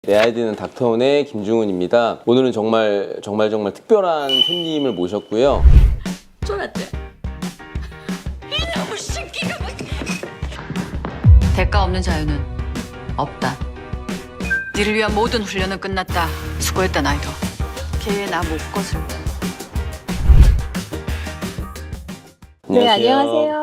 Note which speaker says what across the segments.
Speaker 1: 내 아이디는 닥터원의 김중훈입니다. 오늘은 정말 특별한 손님을 모셨고요.
Speaker 2: 쫄았대. 이놈의 새끼가. 대가 없는 자유는 없다. 니를 위한 모든 훈련은 끝났다. 수고했다 나이도. 걔 나 못 거슬.
Speaker 3: 네, 안녕하세요.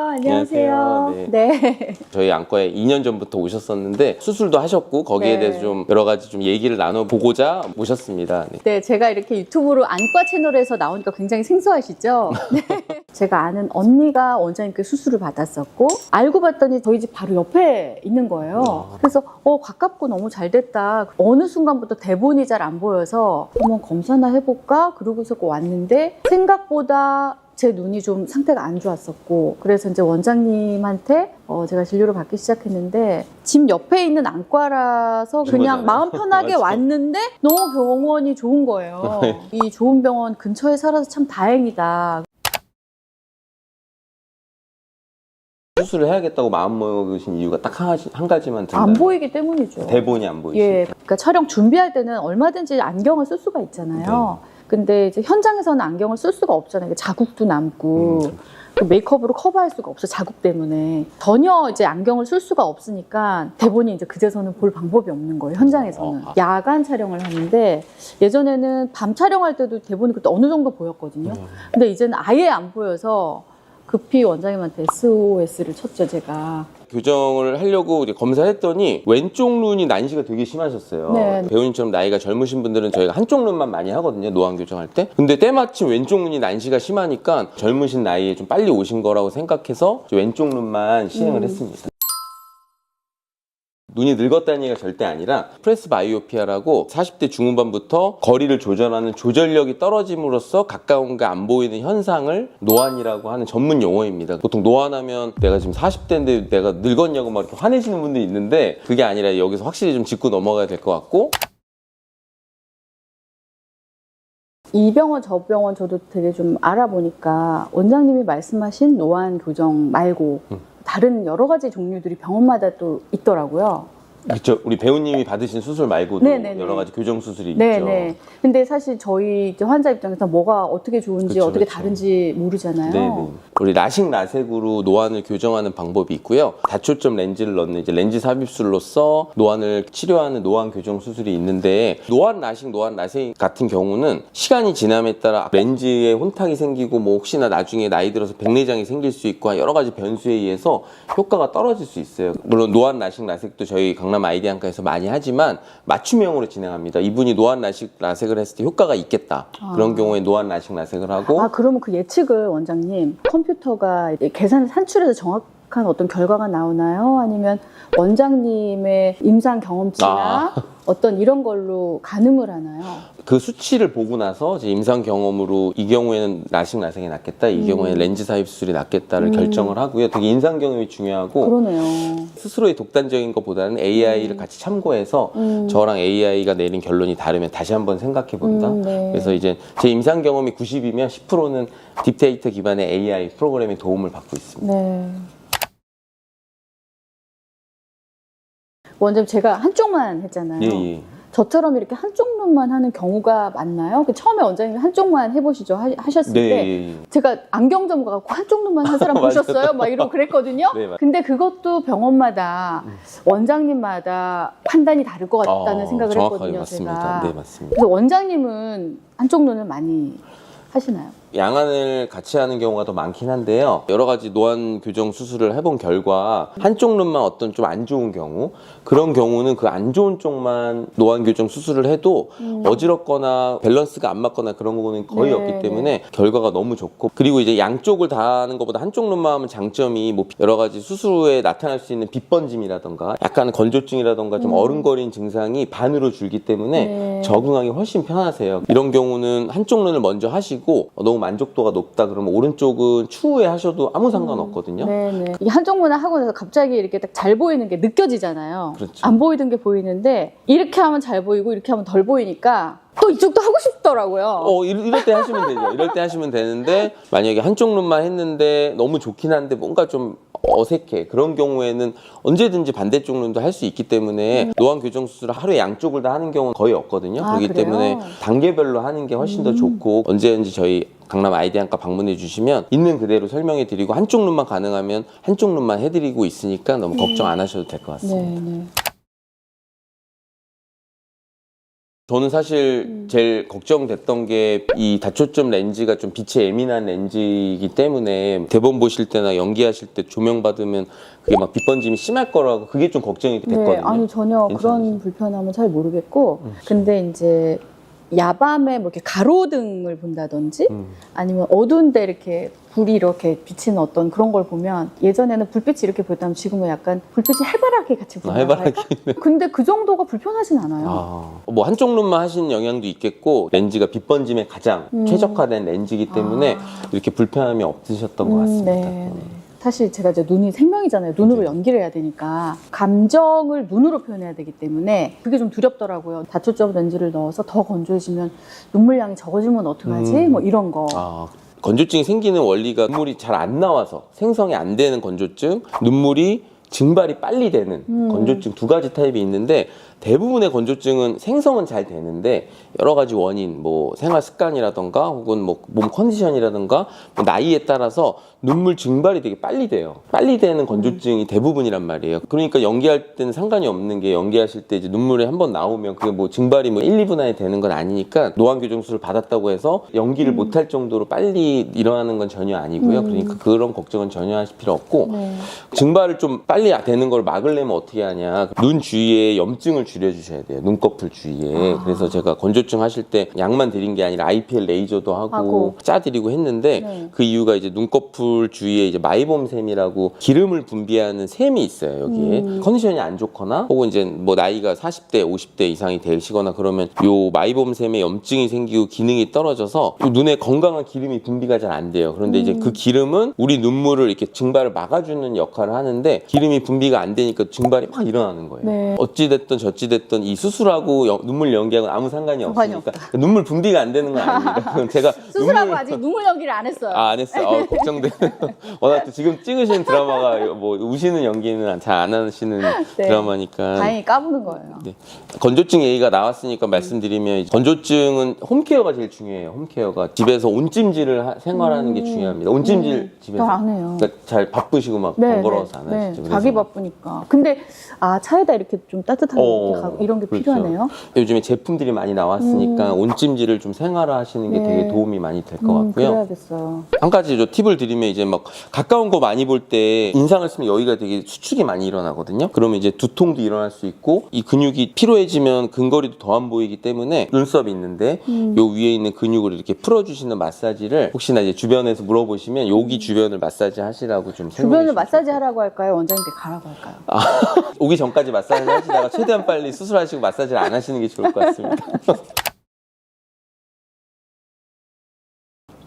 Speaker 3: 네.
Speaker 1: 저희 안과에 2년 전부터 오셨었는데 수술도 하셨고 거기에
Speaker 3: 네.
Speaker 1: 대해서 좀 여러 가지 좀 얘기를 나눠보고자 모셨습니다. 네.
Speaker 3: 네, 제가 이렇게 유튜브로 안과 채널에서 나오니까 굉장히 생소하시죠? 네. 제가 아는 언니가 원장님께 수술을 받았었고 알고 봤더니 저희 집 바로 옆에 있는 거예요. 그래서 가깝고 너무 잘 됐다. 어느 순간부터 대본이 잘 안 보여서 한번 검사나 해볼까? 그러고서 왔는데 생각보다 제 눈이 좀 상태가 안 좋았었고 그래서 이제 원장님한테 제가 진료를 받기 시작했는데 집 옆에 있는 안과라서 그냥 마음 편하게 왔는데 너무 병원이 좋은 거예요. 이 좋은 병원 근처에 살아서 참 다행이다.
Speaker 1: 수술을 해야겠다고 마음먹으신 이유가 딱 한 가지만 든다.
Speaker 3: 안 보이기 때문이죠.
Speaker 1: 대본이 안 보이시죠?
Speaker 3: 예, 그러니까 촬영 준비할 때는 얼마든지 안경을 쓸 수가 있잖아요. 근데 이제 현장에서는 안경을 쓸 수가 없잖아요. 자국도 남고 그 메이크업으로 커버할 수가 없어 자국 때문에 전혀 이제 안경을 쓸 수가 없으니까 대본이 이제 그제서는 볼 방법이 없는 거예요. 현장에서는 야간 촬영을 하는데 예전에는 밤 촬영할 때도 대본이 그때 어느 정도 보였거든요. 근데 이제는 아예 안 보여서 급히 원장님한테 SOS를 쳤죠, 제가.
Speaker 1: 교정을 하려고 이제 검사를 했더니 왼쪽 눈이 난시가 되게 심하셨어요.
Speaker 3: 네.
Speaker 1: 배우님처럼 나이가 젊으신 분들은 저희가 한쪽 눈만 많이 하거든요, 노안 교정할 때. 근데 때마침 왼쪽 눈이 난시가 심하니까 젊으신 나이에 좀 빨리 오신 거라고 생각해서 왼쪽 눈만 시행을 했습니다. 눈이 늙었다는 얘기가 절대 아니라 프레스 바이오피아라고 40대 중후반부터 거리를 조절하는 조절력이 떨어짐으로써 가까운 게 안 보이는 현상을 노안이라고 하는 전문 용어입니다. 보통 노안하면 내가 지금 40대인데 내가 늙었냐고 막 이렇게 화내시는 분들이 있는데 그게 아니라 여기서 확실히 좀 짚고 넘어가야 될 것 같고
Speaker 3: 이 병원 저 병원 저도 되게 좀 알아보니까 원장님이 말씀하신 노안 교정 말고 다른 여러 가지 종류들이 병원마다 또 있더라고요.
Speaker 1: 그렇죠. 우리 배우님이 받으신 수술 말고도
Speaker 3: 네네네.
Speaker 1: 여러 가지 교정 수술이
Speaker 3: 네네.
Speaker 1: 있죠.
Speaker 3: 근데 사실 저희 이제 환자 입장에서 뭐가 어떻게 좋은지
Speaker 1: 그쵸,
Speaker 3: 어떻게
Speaker 1: 그쵸.
Speaker 3: 다른지 모르잖아요.
Speaker 1: 네네. 우리 라식 라섹으로 노안을 교정하는 방법이 있고요. 다초점 렌즈를 넣는 이제 렌즈 삽입술로서 노안을 치료하는 노안 교정 수술이 있는데 노안 라식, 노안 라섹 같은 경우는 시간이 지남에 따라 렌즈에 혼탁이 생기고 뭐 혹시나 나중에 나이 들어서 백내장이 생길 수 있고 여러 가지 변수에 의해서 효과가 떨어질 수 있어요. 물론 노안 라식 라섹도 저희 강남 아이디 안과에서 많이 하지만 맞춤형으로 진행합니다. 이분이 노안 라식 라섹을 했을 때 효과가 있겠다. 그런 경우에 노안 라식 라섹을 하고
Speaker 3: 그러면 그 예측을 원장님 컴퓨터가 계산을 산출해서 정확한 어떤 결과가 나오나요? 아니면 원장님의 임상 경험치나 어떤 이런 걸로 가늠을 하나요?
Speaker 1: 그 수치를 보고 나서 이제 임상 경험으로 이 경우에는 라식 라섹이 낫겠다, 이 경우에는 렌즈 삽입 수술이 낫겠다를 결정을 하고요. 되게 임상 경험이 중요하고
Speaker 3: 그러네요.
Speaker 1: 스스로의 독단적인 것보다는 AI를 같이 참고해서 저랑 AI가 내린 결론이 다르면 다시 한번 생각해 본다.
Speaker 3: 네.
Speaker 1: 그래서 이제 제 임상 경험이 90이면 10%는 딥데이터 기반의 AI 프로그램의 도움을 받고 있습니다.
Speaker 3: 네. 원장님 제가 한쪽만 했잖아요.
Speaker 1: 예.
Speaker 3: 저처럼 이렇게 한쪽 눈만 하는 경우가 많나요? 처음에 원장님이 한쪽만 해보시죠 하셨을 때 제가 안경 전문가 갖고 한쪽 눈만 한 사람 보셨어요? 막 이러고 그랬거든요.
Speaker 1: 네, 맞아요.
Speaker 3: 근데 그것도 병원마다 원장님마다 판단이 다를 것 같다는 생각을
Speaker 1: 정확하게
Speaker 3: 했거든요.
Speaker 1: 맞습니다.
Speaker 3: 제가.
Speaker 1: 네, 맞습니다.
Speaker 3: 그래서 원장님은 한쪽 눈을 많이 하시나요?
Speaker 1: 양안을 같이 하는 경우가 더 많긴 한데요. 여러 가지 노안 교정 수술을 해본 결과 한쪽 눈만 어떤 좀 안 좋은 경우, 그런 경우는 그 안 좋은 쪽만 노안 교정 수술을 해도 어지럽거나 밸런스가 안 맞거나 그런 거는 거의 없기 때문에 결과가 너무 좋고, 그리고 이제 양쪽을 다 하는 것보다 한쪽 눈만 하면 장점이 뭐 여러 가지 수술 후에 나타날 수 있는 빗번짐이라던가 약간 건조증이라던가 좀 어른거리는 증상이 반으로 줄기 때문에 적응하기 훨씬 편하세요. 이런 경우는 한쪽 눈을 먼저 하시고 너무 만족도가 높다 그러면 오른쪽은 추후에 하셔도 아무 상관없거든요.
Speaker 3: 네네. 이 한쪽문을 하고 나서 갑자기 이렇게 딱 잘 보이는 게 느껴지잖아요.
Speaker 1: 그렇죠.
Speaker 3: 안 보이던 게 보이는데 이렇게 하면 잘 보이고 이렇게 하면 덜 보이니까 또 이쪽도 하고 싶더라고요.
Speaker 1: 이럴 때 하시면 되죠. 이럴 때 하시면 되는데 만약에 한쪽 눈만 했는데 너무 좋긴 한데 뭔가 좀 어색해. 그런 경우에는 언제든지 반대쪽 눈도 할 수 있기 때문에 노안 교정 수술을 하루에 양쪽을 다 하는 경우는 거의 없거든요. 그렇기
Speaker 3: 그래요?
Speaker 1: 때문에 단계별로 하는 게 훨씬 더 좋고 언제든지 저희 강남 아이디안과 방문해 주시면 있는 그대로 설명해 드리고 한쪽 눈만 가능하면 한쪽 눈만 해드리고 있으니까 너무 걱정 안 하셔도 될 것 같습니다.
Speaker 3: 네.
Speaker 1: 저는 사실 제일 걱정됐던 게 이 다초점 렌즈가 좀 빛에 예민한 렌즈이기 때문에 대본 보실 때나 연기하실 때 조명 받으면 그게 막 빛 번짐이 심할 거라고 그게 좀 걱정이 됐거든요.
Speaker 3: 네, 아니 전혀 그런
Speaker 1: 괜찮으세요?
Speaker 3: 불편함은 잘 모르겠고 근데 이제 야밤에 뭐 이렇게 가로등을 본다든지 아니면 어두운데 이렇게 불이 이렇게 비치는 어떤 그런 걸 보면 예전에는 불빛이 이렇게 보였다면 지금은 약간 불빛이 해바라기 같이 보여요.
Speaker 1: 해바라기.
Speaker 3: 근데 그 정도가 불편하진 않아요.
Speaker 1: 뭐 한쪽 눈만 하시는 영향도 있겠고 렌즈가 빛 번짐에 가장 최적화된 렌즈이기 때문에 이렇게 불편함이 없으셨던 것 같습니다.
Speaker 3: 네. 사실 제가 이제 눈이 생명이잖아요. 눈으로
Speaker 1: 네.
Speaker 3: 연기를 해야 되니까 감정을 눈으로 표현해야 되기 때문에 그게 좀 두렵더라고요. 다초점 렌즈를 넣어서 더 건조해지면 눈물량이 적어지면 어떡하지? 뭐 이런 거.
Speaker 1: 건조증이 생기는 원리가 눈물이 잘 안 나와서 생성이 안 되는 건조증, 눈물이 증발이 빨리 되는 건조증 두 가지 타입이 있는데 대부분의 건조증은 생성은 잘 되는데 여러 가지 원인, 뭐 생활 습관이라던가 혹은 뭐 몸 컨디션이라던가 뭐 나이에 따라서 눈물 증발이 되게 빨리 돼요. 빨리 되는 건조증이 대부분이란 말이에요. 그러니까 연기할 때는 상관이 없는 게 연기하실 때 이제 눈물이 한번 나오면 그게 뭐 증발이 뭐 1, 2분 안에 되는 건 아니니까 노안 교정 수술을 받았다고 해서 연기를 못할 정도로 빨리 일어나는 건 전혀 아니고요. 그러니까 그런 걱정은 전혀 하실 필요 없고 증발을 좀 빨리 되는 걸 막으려면 어떻게 하냐. 눈 주위에 염증을 줄여주셔야 돼요. 눈꺼풀 주위에. 그래서 제가 건조증 하실 때 약만 드린 게 아니라 IPL 레이저도 하고 짜드리고 했는데 그 이유가 이제 눈꺼풀 주위에 이제 마이봄샘이라고 기름을 분비하는 샘이 있어요. 여기에. 컨디션이 안 좋거나 혹은 이제 뭐 나이가 40대, 50대 이상이 되시거나 그러면 요 마이봄샘에 염증이 생기고 기능이 떨어져서 요 눈에 건강한 기름이 분비가 잘 안 돼요. 그런데 이제 그 기름은 우리 눈물을 이렇게 증발을 막아주는 역할을 하는데 기름이 분비가 안 되니까 증발이 막 일어나는 거예요.
Speaker 3: 네.
Speaker 1: 어찌됐든 저찌됐든 이 수술하고 눈물 연기하고는 아무 상관이 없으니까 눈물 분비가 안 되는 건 아닙니다. 그건 제가
Speaker 3: 수술하고 아직 눈물 연기를 안 했어요.
Speaker 1: 안 했어요. 걱정돼. 워낙 또 지금 찍으시는 드라마가 뭐 우시는 연기는 잘 안 하시는 드라마니까.
Speaker 3: 다행히 까부는 거예요.
Speaker 1: 네. 건조증 얘기가 나왔으니까 말씀드리면 건조증은 홈케어가 제일 중요해요. 홈케어가 집에서 온찜질을 생활하는 게 중요합니다. 온찜질 집에서
Speaker 3: 잘 안 해요.
Speaker 1: 그러니까 잘 바쁘시고 막 번거로워서 안 하시죠. 그래서.
Speaker 3: 자기 바쁘니까. 근데 차에다 이렇게 좀 따뜻하게 이렇게 가고 이런 게
Speaker 1: 그렇죠.
Speaker 3: 필요하네요.
Speaker 1: 요즘에 제품들이 많이 나왔으니까 온찜질을 좀 생활화하시는 게 되게 도움이 많이 될 것 같고요.
Speaker 3: 그래야겠어요.
Speaker 1: 한 가지 팁을 드리면 이제 막 가까운 거 많이 볼 때 인상을 쓰면 여기가 되게 수축이 많이 일어나거든요. 그러면 이제 두통도 일어날 수 있고 이 근육이 피로해지면 근거리도 더 안 보이기 때문에 눈썹이 있는데 요 위에 있는 근육을 이렇게 풀어주시는 마사지를 혹시나 이제 주변에서 물어보시면 여기 주변을 마사지 하시라고 좀 설명해
Speaker 3: 주변을
Speaker 1: 주시면
Speaker 3: 마사지 하라고 할까요? 원장님께 가라고 할까요?
Speaker 1: 오기 전까지 마사지를 하시다가 최대한 빨리 수술하시고 마사지를 안 하시는 게 좋을 것 같습니다.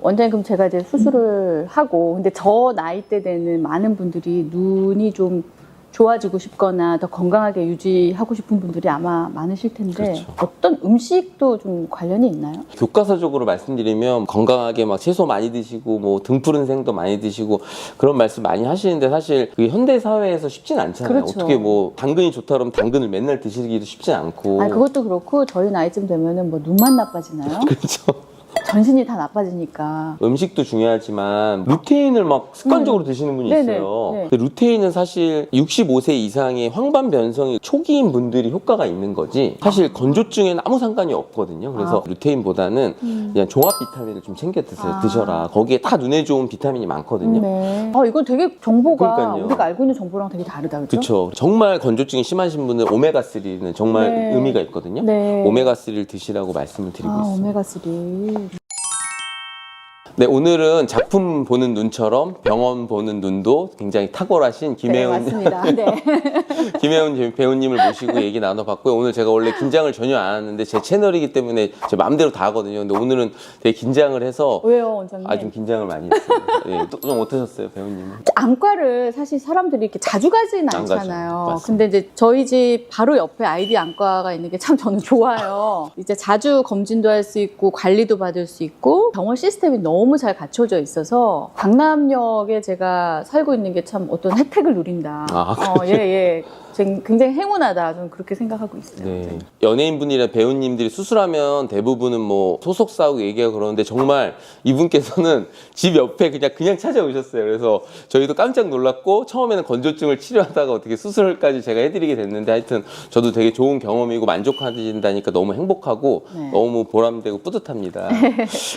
Speaker 3: 원장님 그럼 제가 이제 수술을 하고 근데 저 나이대 되는 많은 분들이 눈이 좀 좋아지고 싶거나 더 건강하게 유지하고 싶은 분들이 아마 많으실 텐데
Speaker 1: 그렇죠.
Speaker 3: 어떤 음식도 좀 관련이 있나요?
Speaker 1: 교과서적으로 말씀드리면 건강하게 막 채소 많이 드시고 뭐 등푸른 생도 많이 드시고 그런 말씀 많이 하시는데 사실 그게 현대 사회에서 쉽진 않잖아요.
Speaker 3: 그렇죠.
Speaker 1: 어떻게 뭐 당근이 좋다 그러면 당근을 맨날 드시기도 쉽지 않고.
Speaker 3: 아니 그것도 그렇고 저희 나이쯤 되면은 뭐 눈만 나빠지나요?
Speaker 1: 그렇죠.
Speaker 3: 전신이 다 나빠지니까.
Speaker 1: 음식도 중요하지만 루테인을 막 습관적으로 드시는 분이
Speaker 3: 네네,
Speaker 1: 있어요.
Speaker 3: 네.
Speaker 1: 근데 루테인은 사실 65세 이상의 황반 변성이 초기인 분들이 효과가 있는 거지 사실 건조증에는 아무 상관이 없거든요. 그래서 루테인보다는 그냥 종합 비타민을 좀 챙겨 드셔라. 거기에 다 눈에 좋은 비타민이 많거든요.
Speaker 3: 네. 이건 되게 정보가
Speaker 1: 그러니까요.
Speaker 3: 우리가 알고 있는 정보랑 되게 다르다, 그렇죠?
Speaker 1: 그렇죠. 정말 건조증이 심하신 분은 오메가3는 정말
Speaker 3: 네.
Speaker 1: 의미가 있거든요.
Speaker 3: 네.
Speaker 1: 오메가3를 드시라고 말씀을 드리고 있습니다.
Speaker 3: 오메가3.
Speaker 1: 네, 오늘은 작품 보는 눈처럼 병원 보는 눈도 굉장히 탁월하신
Speaker 3: 네,
Speaker 1: 김혜은
Speaker 3: 맞습니다. 네.
Speaker 1: 김혜은 배우님을 모시고 얘기 나눠봤고요. 오늘 제가 원래 긴장을 전혀 안 하는데 제 채널이기 때문에 제 마음대로 다 하거든요. 근데 오늘은 되게 긴장을 해서
Speaker 3: 왜요, 원장님?
Speaker 1: 좀 긴장을 많이 했어요. 네, 좀 어떠셨어요, 배우님은?
Speaker 3: 안과를 사실 사람들이 이렇게 자주 가지는
Speaker 1: 안 가죠.
Speaker 3: 않잖아요.
Speaker 1: 맞습니다.
Speaker 3: 근데 이제 저희 집 바로 옆에 아이디 안과가 있는 게 참 저는 좋아요. 이제 자주 검진도 할 수 있고 관리도 받을 수 있고 병원 시스템이 너무 잘 갖춰져 있어서 강남역에 제가 살고 있는 게 참 어떤 혜택을 누린다. 예. 굉장히 행운하다. 저는 그렇게 생각하고 있어요.
Speaker 1: 네. 연예인분이나 배우님들이 수술하면 대부분은 뭐 소속사하고 얘기하고 그러는데 정말 이분께서는 집 옆에 그냥 찾아오셨어요. 그래서 저희도 깜짝 놀랐고 처음에는 건조증을 치료하다가 어떻게 수술까지 제가 해드리게 됐는데 하여튼 저도 되게 좋은 경험이고 만족하신다니까 너무 행복하고
Speaker 3: 네.
Speaker 1: 너무 보람되고 뿌듯합니다.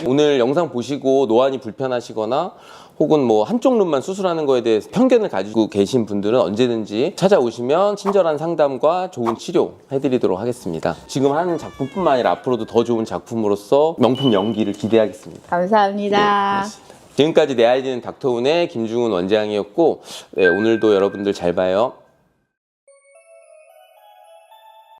Speaker 1: 오늘 영상 보시고 노안이 불편하시거나 혹은 뭐 한쪽 눈만 수술하는 거에 대해서 편견을 가지고 계신 분들은 언제든지 찾아오시면 친절한 상담과 좋은 치료 해드리도록 하겠습니다. 지금 하는 작품뿐만 아니라 앞으로도 더 좋은 작품으로서 명품 연기를 기대하겠습니다.
Speaker 3: 감사합니다.
Speaker 1: 고맙습니다. 지금까지 내 아이디는 닥터운의 김중훈 원장이었고 네, 오늘도 여러분들 잘 봐요.